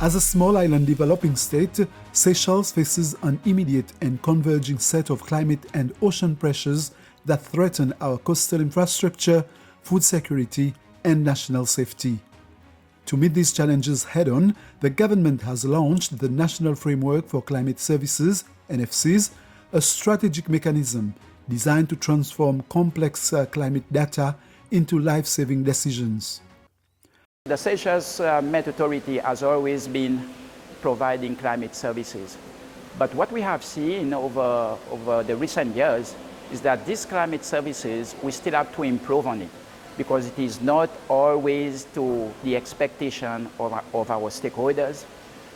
As a small island developing state, Seychelles faces an immediate and converging set of climate and ocean pressures that threaten our coastal infrastructure, food security, and national safety. To meet these challenges head-on, the government has launched the National Framework for Climate Services, NFCS, a strategic mechanism designed to transform complex climate data into life-saving decisions. The Seychelles Met Authority has always been providing climate services. But what we have seen over the recent years is that these climate services, we still have to improve on it, because it is not always to the expectation of our stakeholders.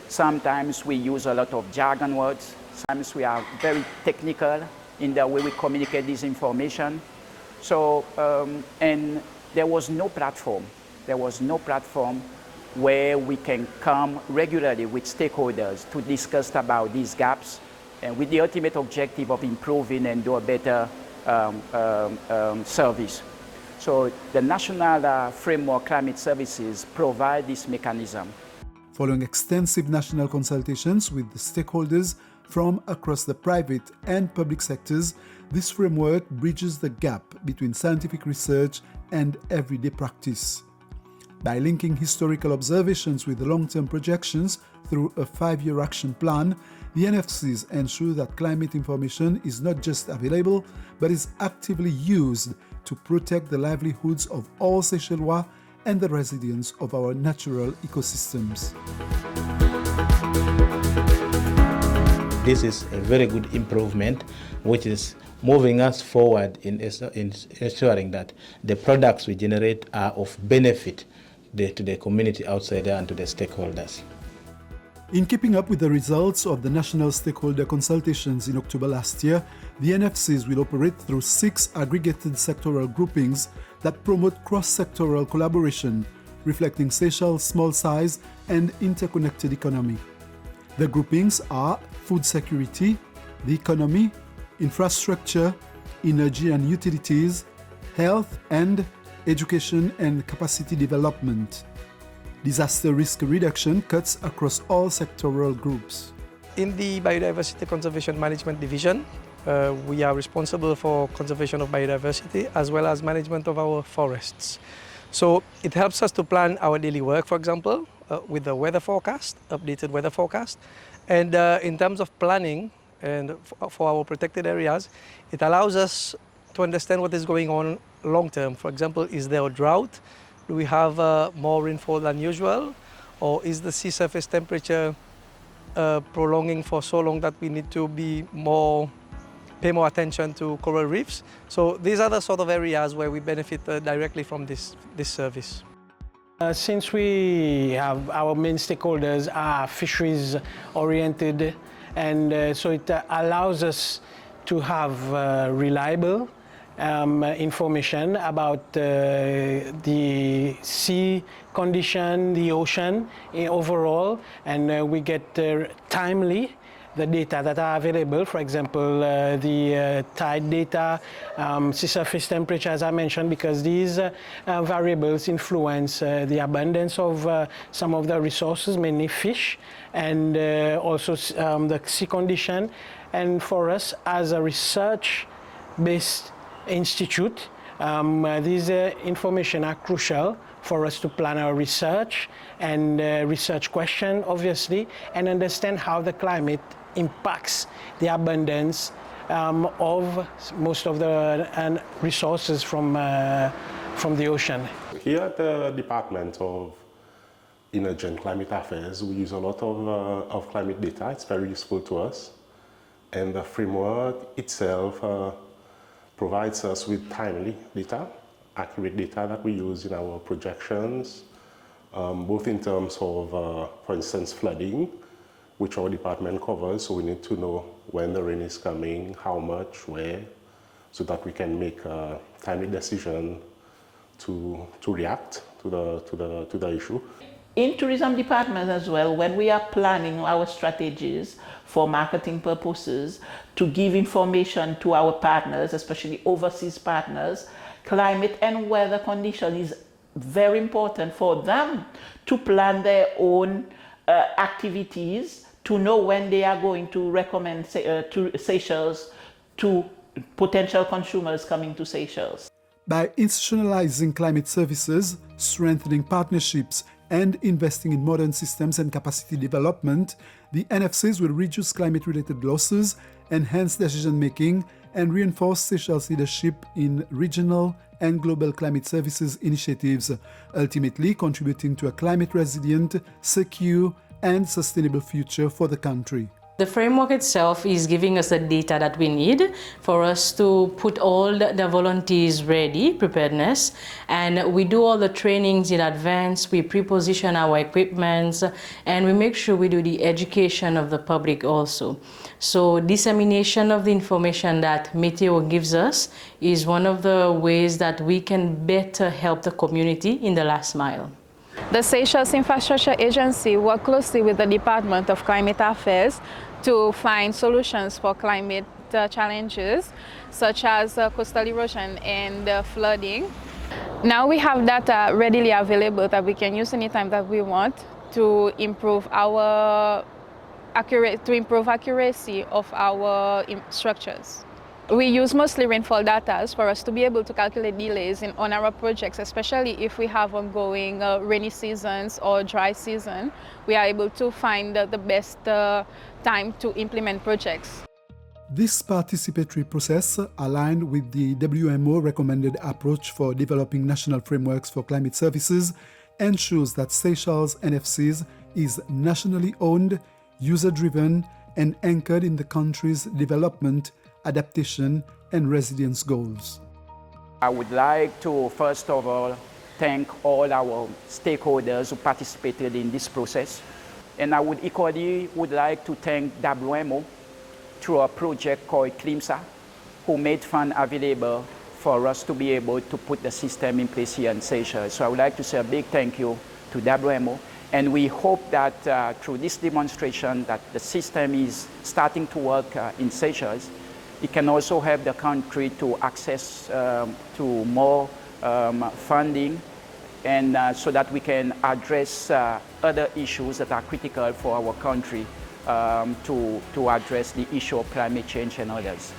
Sometimes we use a lot of jargon words. Sometimes we are very technical in the way we communicate this information. So, and there was no platform. There was no platform where we can come regularly with stakeholders to discuss about these gaps, and with the ultimate objective of improving and do a better service. So the National Framework Climate Services provide this mechanism. Following extensive national consultations with the stakeholders from across the private and public sectors, this framework bridges the gap between scientific research and everyday practice. By linking historical observations with long-term projections through a 5-year action plan, the NFCs ensure that climate information is not just available, but is actively used to protect the livelihoods of all Seychellois and the resilience of our natural ecosystems. This is a very good improvement, which is moving us forward in ensuring that the products we generate are of benefit to the community outside there and to the stakeholders. In keeping up with the results of the national stakeholder consultations in October last year, the NFCs will operate through 6 aggregated sectoral groupings that promote cross-sectoral collaboration, reflecting Seychelles' small size and interconnected economy. The groupings are food security, the economy, infrastructure, energy and utilities, health and education and capacity development. Disaster risk reduction cuts across all sectoral groups. In the Biodiversity Conservation Management Division, we are responsible for conservation of biodiversity as well as management of our forests. So it helps us to plan our daily work, for example, with the weather forecast, updated weather forecast. And in terms of planning and for our protected areas, it allows us to understand what is going on long term. For example, is there a drought? Do we have more rainfall than usual? Or is the sea surface temperature prolonging for so long that we need to pay more attention to coral reefs? So these are the sort of areas where we benefit directly from this service. Since we have our main stakeholders are fisheries oriented, and so it allows us to have reliable information about the sea condition, the ocean overall, and we get timely the data that are available. For example, the tide data, sea surface temperature, as I mentioned, because these variables influence the abundance of some of the resources, mainly fish, and also the sea condition. And for us, as a research-based institute, these information are crucial for us to plan our research and research question, obviously, and understand how the climate impacts the abundance of most of the resources from the ocean. Here at the Department of Energy and Climate Affairs, we use a lot of climate data. It's very useful to us. And the framework itself provides us with timely data, accurate data that we use in our projections, both in terms of, for instance, flooding, which our department covers, so we need to know when the rain is coming, how much, where, so that we can make a timely decision to react to the issue. In tourism department as well, when we are planning our strategies for marketing purposes to give information to our partners, especially overseas partners, climate and weather condition is very important for them to plan their own activities to know when they are going to recommend to Seychelles to potential consumers coming to Seychelles. By institutionalizing climate services, strengthening partnerships, and investing in modern systems and capacity development, the NFCs will reduce climate-related losses, enhance decision-making, and reinforce Seychelles' leadership in regional and global climate services initiatives, ultimately contributing to a climate-resilient, secure, and sustainable future for the country. The framework itself is giving us the data that we need for us to put all the volunteers ready, preparedness, and we do all the trainings in advance, we pre-position our equipments, and we make sure we do the education of the public also. So dissemination of the information that Meteo gives us is one of the ways that we can better help the community in the last mile. The Seychelles Infrastructure Agency works closely with the Department of Climate Affairs to find solutions for climate challenges such as coastal erosion and flooding. Now we have data readily available that we can use anytime that we want to improve accuracy of our structures. We use mostly rainfall data for us to be able to calculate delays on our projects, especially if we have ongoing rainy seasons or dry season. We are able to find the best time to implement projects. This participatory process, aligned with the WMO recommended approach for developing national frameworks for climate services, ensures that Seychelles NFCS is nationally owned, user-driven, and anchored in the country's development, adaptation, and resilience goals. I would like to, first of all, thank all our stakeholders who participated in this process. And I would equally like to thank WMO through a project called CLIMSA, who made funds available for us to be able to put the system in place here in Seychelles. So I would like to say a big thank you to WMO. And we hope that through this demonstration that the system is starting to work in Seychelles. It can also help the country to access to more funding, and so that we can address other issues that are critical for our country to address the issue of climate change and others.